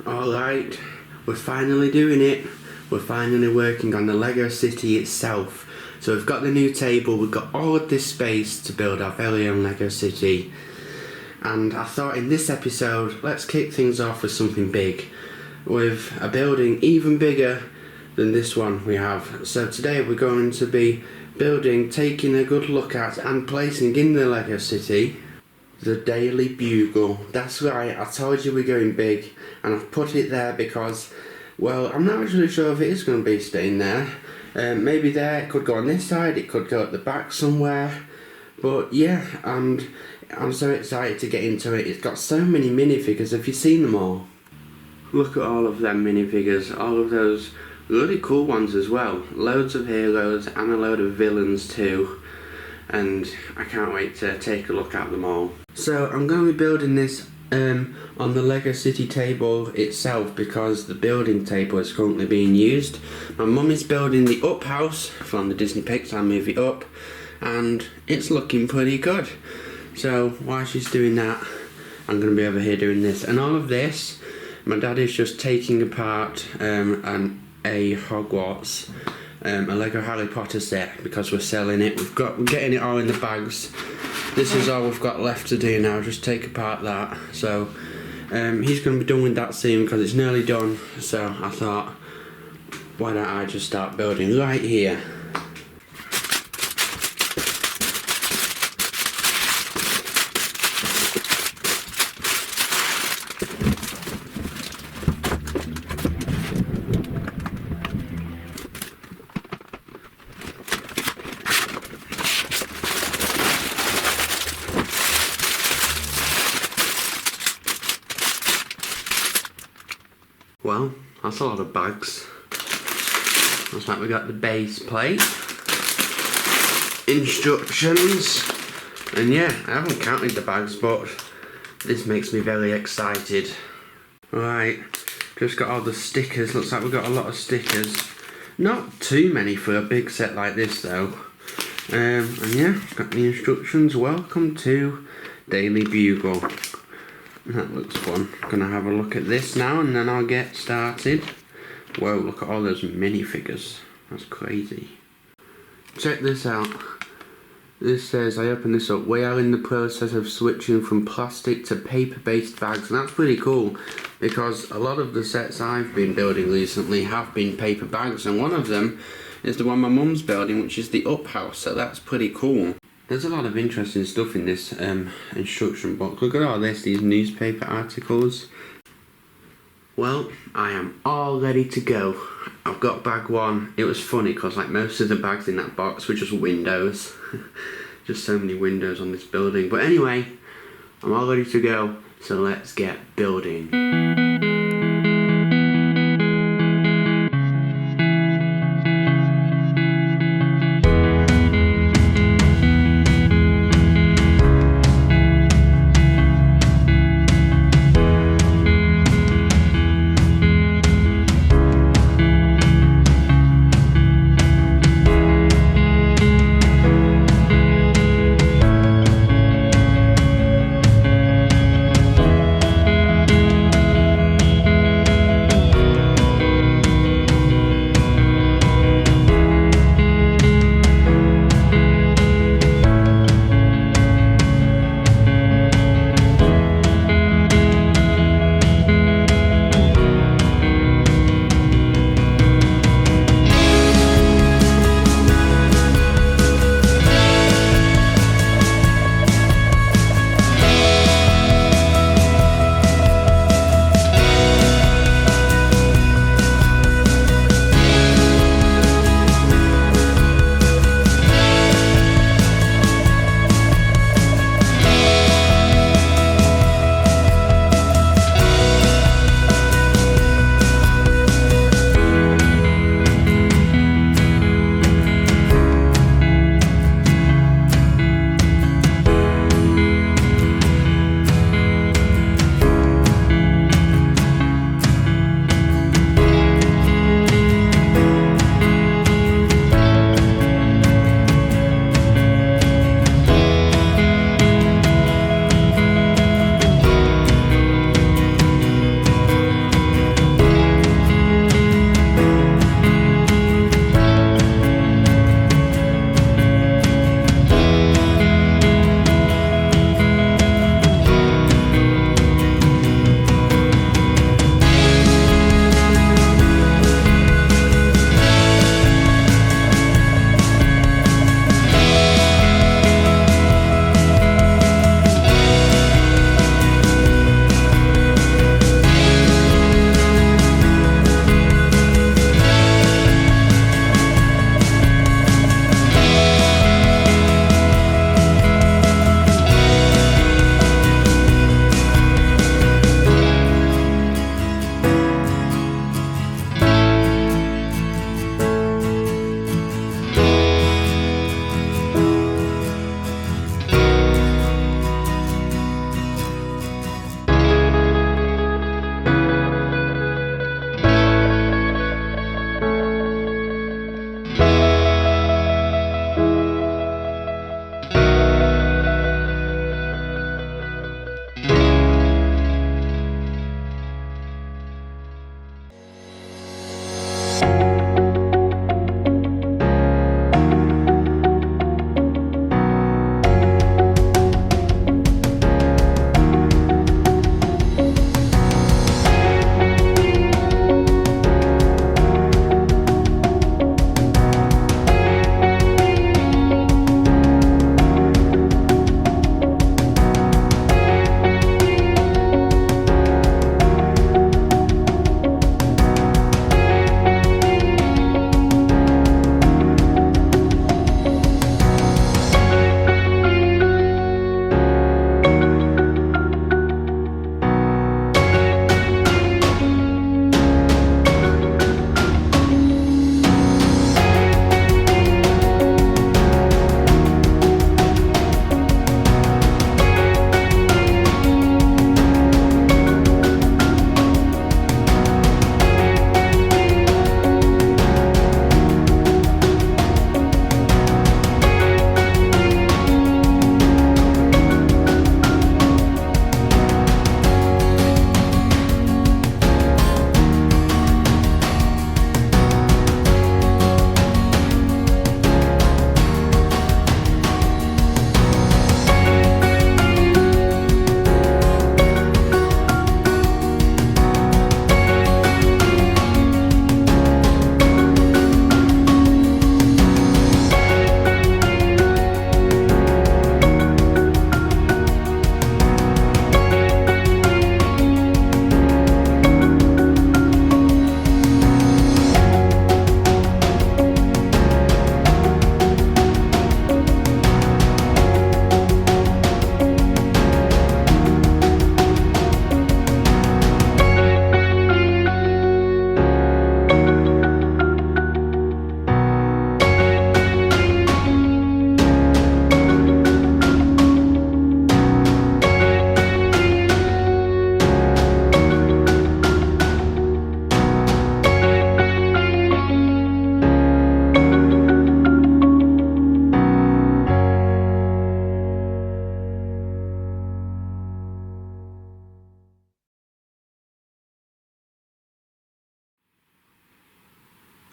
Alright, we're finally doing it. We're finally working on the Lego city itself. So we've got the new table, we've got all of this space to build our very own Lego city. And I thought in this episode, let's kick things off with something big. With a building even bigger than this one we have. So today we're going to be taking a good look at and placing in the Lego city the Daily Bugle. That's right, I told you we're going big, and I've put it there because, well, I'm not actually sure if it is going to be staying there. Maybe there, it could go on this side, it could go at the back somewhere. But yeah, and I'm so excited to get into it. It's got so many minifigures. Have you seen them all? Look at all of them minifigures, all of those really cool ones as well. Loads of heroes and a load of villains too. And I can't wait to take a look at them all. So I'm going to be building this on the Lego City table itself because the building table is currently being used. My mum is building the Up house from the Disney Pixar movie Up, and it's looking pretty good. So while she's doing that, I'm going to be over here doing this. And all of this, my dad is just taking apart a Hogwarts, a Lego Harry Potter set because we're selling it. We're getting it all in the bags. This is all we've got left to do now, just take apart that. So he's going to be done with that soon because it's nearly done. So I thought, why don't I just start building right here. Well, that's a lot of bags. Looks like we got the base plate, instructions, and yeah, I haven't counted the bags, but this makes me very excited. Right, just got all the stickers. Looks like we've got a lot of stickers. Not too many for a big set like this though. And yeah, got the instructions. Welcome to Daily Bugle. That looks fun. Gonna have a look at this now and then I'll get started. Whoa, look at all those minifigures. That's crazy. Check this out. This says, I open this up, we are in the process of switching from plastic to paper-based bags. And that's pretty cool because a lot of the sets I've been building recently have been paper bags, and one of them is the one my mum's building, which is the Up house, so that's pretty cool. There's a lot of interesting stuff in this instruction book. Look at all this, these newspaper articles. Well, I am all ready to go. I've got bag one. It was funny because like most of the bags in that box were just windows. Just so many windows on this building. But anyway, I'm all ready to go. So let's get building.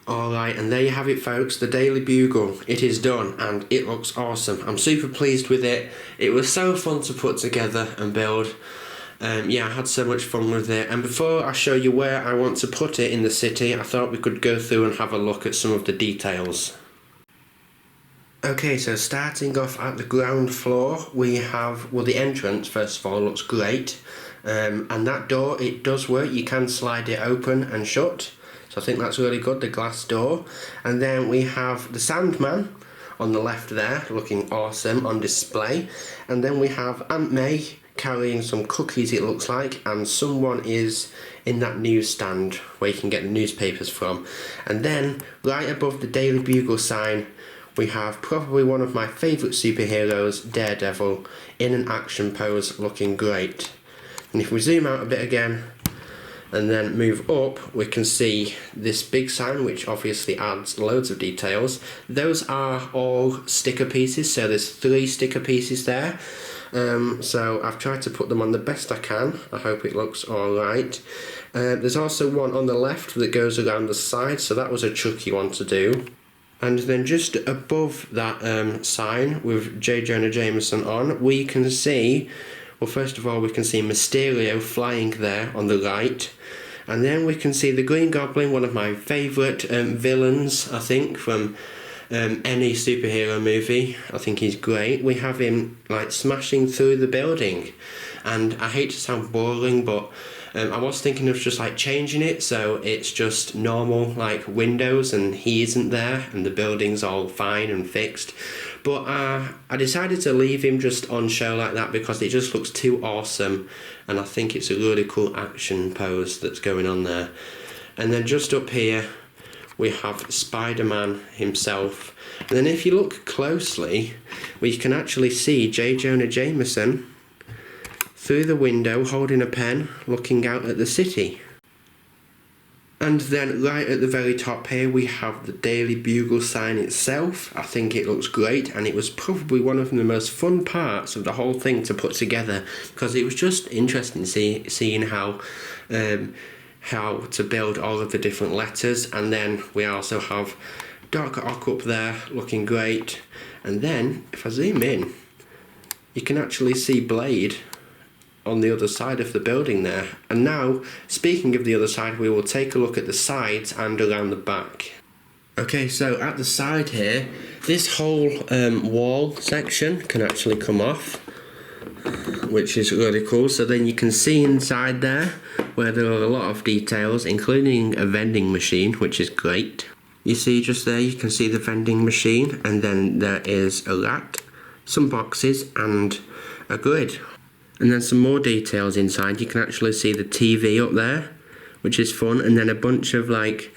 Alright, and there you have it folks, the Daily Bugle. It is done and it looks awesome. I'm super pleased with it. It was so fun to put together and build. Yeah, I had so much fun with it. And before I show you where I want to put it in the city, I thought we could go through and have a look at some of the details. Okay, so starting off at the ground floor, we have, well, the entrance first of all looks great. And that door, it does work. You can slide it open and shut. So I think that's really good, the glass door. And then we have the Sandman on the left there, looking awesome on display. And then we have Aunt May carrying some cookies, it looks like, and someone is in that newsstand where you can get the newspapers from. And then right above the Daily Bugle sign, we have probably one of my favourite superheroes, Daredevil, in an action pose, looking great. And if we zoom out a bit again and then move up, we can see this big sign, which obviously adds loads of details. Those are all sticker pieces, so there's 3 sticker pieces there. So I've tried to put them on the best I can. I hope it looks alright. There's also one on the left that goes around the side, so that was a tricky one to do. And then just above that sign with J. Jonah Jameson on, we can see, well, first of all, we can see Mysterio flying there on the right. And then we can see the Green Goblin, one of my favourite villains, I think, from any superhero movie. I think he's great. We have him like smashing through the building. And I hate to sound boring, but I was thinking of just like changing it so it's just normal like windows and he isn't there and the building's all fine and fixed. But I decided to leave him just on show like that because it just looks too awesome, and I think it's a really cool action pose that's going on there. And then just up here we have Spider-Man himself. And then if you look closely, we can actually see J. Jonah Jameson through the window holding a pen looking out at the city. And then right at the very top here we have the Daily Bugle sign itself. I think it looks great, and it was probably one of the most fun parts of the whole thing to put together because it was just interesting seeing how to build all of the different letters. And then we also have Doc Ock up there looking great. And then if I zoom in, you can actually see Blade on the other side of the building there. And now, speaking of the other side, we will take a look at the sides and around the back. Okay, so at the side here, this whole wall section can actually come off, which is really cool. So then you can see inside there where there are a lot of details, including a vending machine, which is great. You see just there, you can see the vending machine, and then there is a rack, some boxes and a grid. And then some more details inside. You can actually see the TV up there, which is fun, and then a bunch of like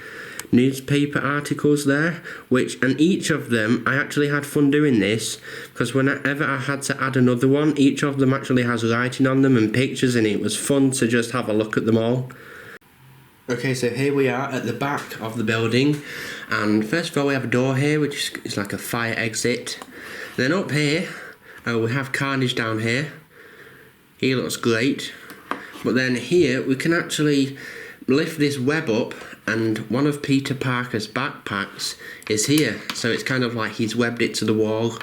newspaper articles there, and each of them, I actually had fun doing this because whenever I had to add another one, each of them actually has writing on them and pictures, and it was fun to just have a look at them all. Okay, so here we are at the back of the building, and first of all we have a door here which is like a fire exit. Then up here we have Carnage down here. He looks great. But then here we can actually lift this web up, and one of Peter Parker's backpacks is here. So it's kind of like he's webbed it to the wall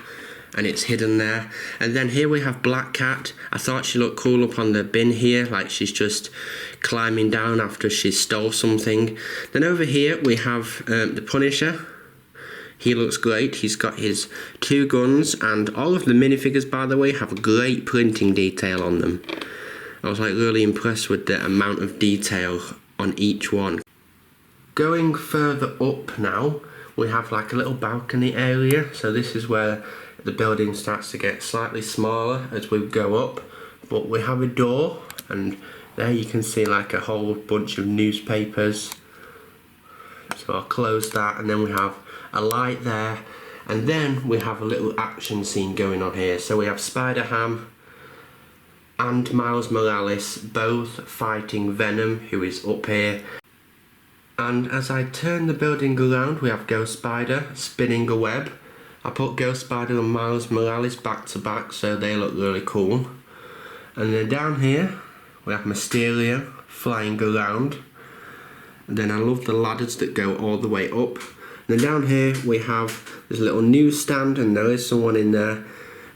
and it's hidden there. And then here we have Black Cat. I thought she looked cool up on the bin here, like she's just climbing down after she stole something. Then over here we have the Punisher. He looks great. He's got his 2 guns, and all of the minifigures, by the way, have a great printing detail on them. I was like really impressed with the amount of detail on each one. Going further up now, we have like a little balcony area. So this is where the building starts to get slightly smaller as we go up. But we have a door, and there you can see like a whole bunch of newspapers. So I'll close that, and then we have a light there, and then we have a little action scene going on here. So we have Spider-Ham and Miles Morales both fighting Venom, who is up here. And as I turn the building around, we have Ghost Spider spinning a web. I put Ghost Spider and Miles Morales back to back so they look really cool. And then down here we have Mysterio flying around. And then I love the ladders that go all the way up. And then down here we have this little newsstand, and there is someone in there.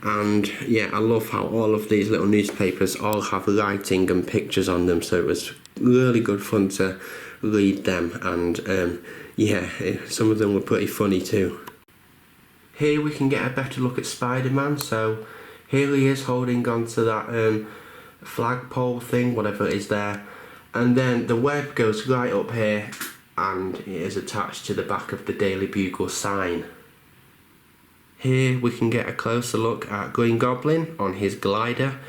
And yeah, I love how all of these little newspapers all have writing and pictures on them, so it was really good fun to read them, and yeah, some of them were pretty funny too. Here we can get a better look at Spider-Man. So here he is holding on to that flagpole thing, whatever it is there, and then the web goes right up here and it is attached to the back of the Daily Bugle sign. Here we can get a closer look at Green Goblin on his glider,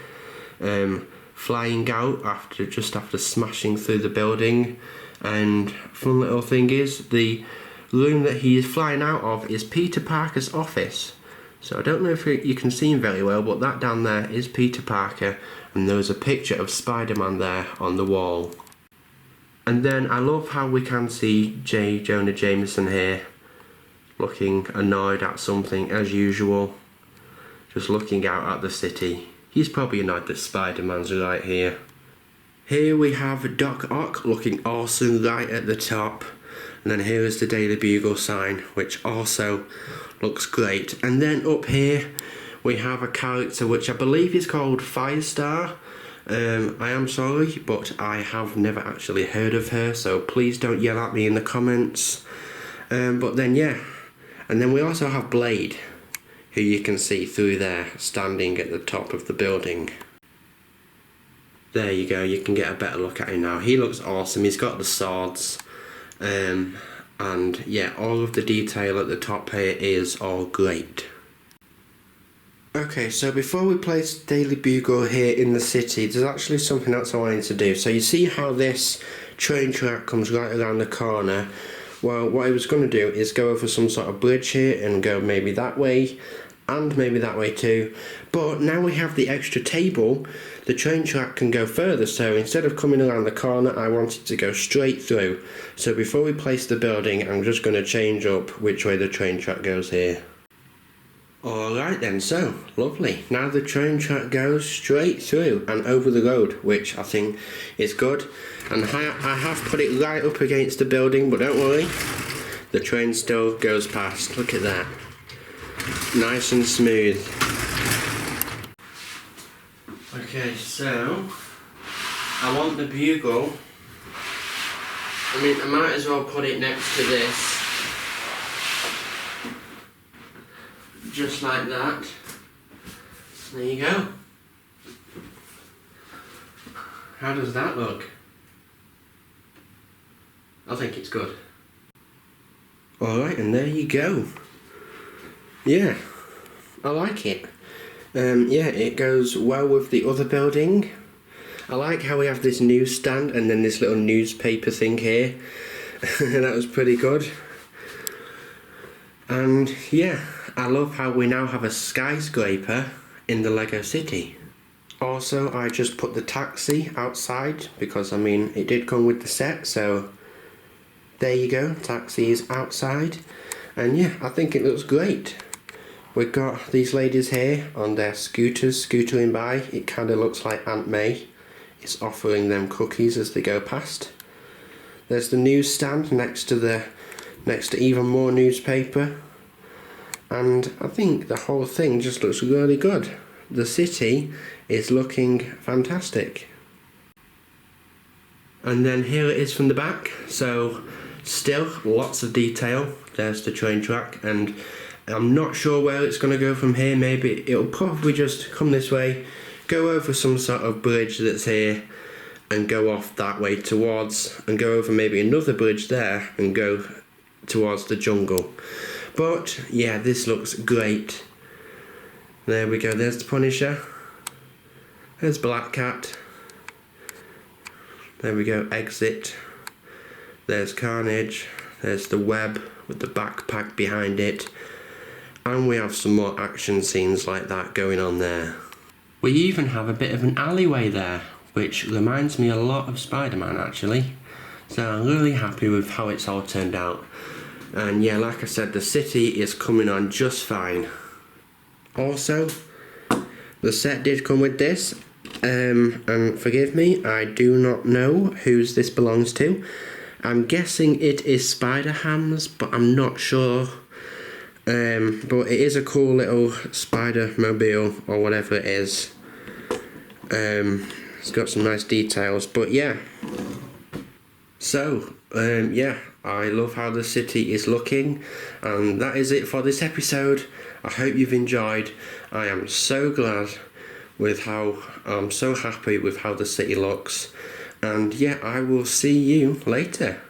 flying out just after smashing through the building. And fun little thing is, the room that he is flying out of is Peter Parker's office. So I don't know if you can see him very well, but that down there is Peter Parker, and there's a picture of Spider-Man there on the wall. And then I love how we can see J. Jonah Jameson here, looking annoyed at something as usual, just looking out at the city. He's probably annoyed that Spider-Man's right here. Here we have Doc Ock looking awesome right at the top, and then here is the Daily Bugle sign, which also looks great. And then up here we have a character which I believe is called Firestar. I am sorry, but I have never actually heard of her, so please don't yell at me in the comments. But then yeah, and then we also have Blade, who you can see through there, standing at the top of the building. There you go, you can get a better look at him now. He looks awesome, he's got the swords, and yeah, all of the detail at the top here is all great. Okay, so before we place Daily Bugle here in the city, there's actually something else I wanted to do. So you see how this train track comes right around the corner? Well, what I was going to do is go over some sort of bridge here and go maybe that way and maybe that way too. But now we have the extra table, the train track can go further. So instead of coming around the corner, I wanted to go straight through. So before we place the building, I'm just going to change up which way the train track goes here. Alright then, so lovely. Now the train track goes straight through and over the road, which I think is good. And I have put it right up against the building, but don't worry, the train still goes past. Look at that. Nice and smooth. Okay, so I want the bugle. I mean, I might as well put it next to this. Just like that. There you go. How does that look? I think it's good. Alright, and there you go. Yeah, I like it. Yeah, it goes well with the other building. I like how we have this newsstand and then this little newspaper thing here. That was pretty good. And yeah, I love how we now have a skyscraper in the Lego city. Also, I just put the taxi outside because, I mean, it did come with the set, so there you go, taxi is outside. And yeah, I think it looks great. We've got these ladies here on their scooters, scootering by. It kind of looks like Aunt May is offering them cookies as they go past. There's the newsstand next to even more newspaper. And I think the whole thing just looks really good. The city is looking fantastic. And then here it is from the back. So still lots of detail. There's the train track, and I'm not sure where it's going to go from here. Maybe it'll probably just come this way, go over some sort of bridge that's here, and go off that way towards, and go over maybe another bridge there and go towards the jungle. But yeah, this looks great. There we go, there's the Punisher. There's Black Cat. There we go, exit. There's Carnage. There's the web with the backpack behind it. And we have some more action scenes like that going on there. We even have a bit of an alleyway there, which reminds me a lot of Spider-Man actually. So I'm really happy with how it's all turned out. And yeah, like I said, the city is coming on just fine. Also, the set did come with this, and forgive me, I do not know whose this belongs to. I'm guessing it is spider hams, but I'm not sure. But it is a cool little spider mobile or whatever it is. It's got some nice details, but yeah. So, yeah, I love how the city is looking, and that is it for this episode. I hope you've enjoyed. I am so glad with how, I'm so happy with how the city looks, and yeah, I will see you later.